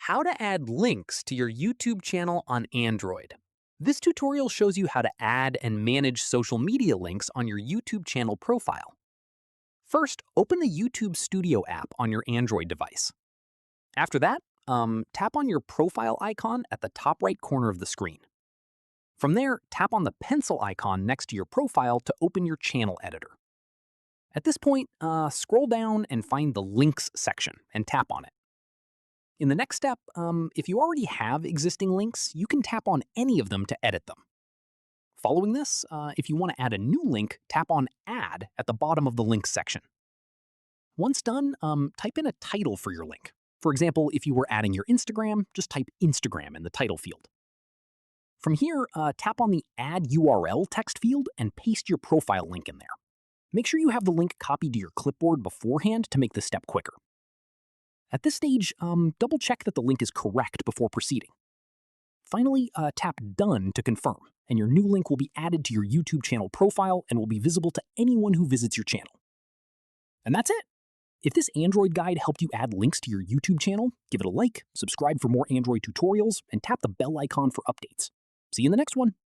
How to add links to your YouTube channel on Android. This tutorial shows you how to add and manage social media links on your YouTube channel profile. First, open the YouTube Studio app on your Android device. After that, tap on your profile icon at the top right corner of the screen. From there, tap on the pencil icon next to your profile to open your channel editor. At this point, scroll down and find the Links section and tap on it. In the next step, if you already have existing links, you can tap on any of them to edit them. Following this, if you want to add a new link, tap on Add at the bottom of the Links section. Once done, type in a title for your link. For example, if you were adding your Instagram, just type Instagram in the title field. From here, tap on the Add URL text field and paste your profile link in there. Make sure you have the link copied to your clipboard beforehand to make this step quicker. At this stage, double-check that the link is correct before proceeding. Finally, tap Done to confirm, and your new link will be added to your YouTube channel profile and will be visible to anyone who visits your channel. And that's it! If this Android guide helped you add links to your YouTube channel, give it a like, subscribe for more Android tutorials, and tap the bell icon for updates. See you in the next one!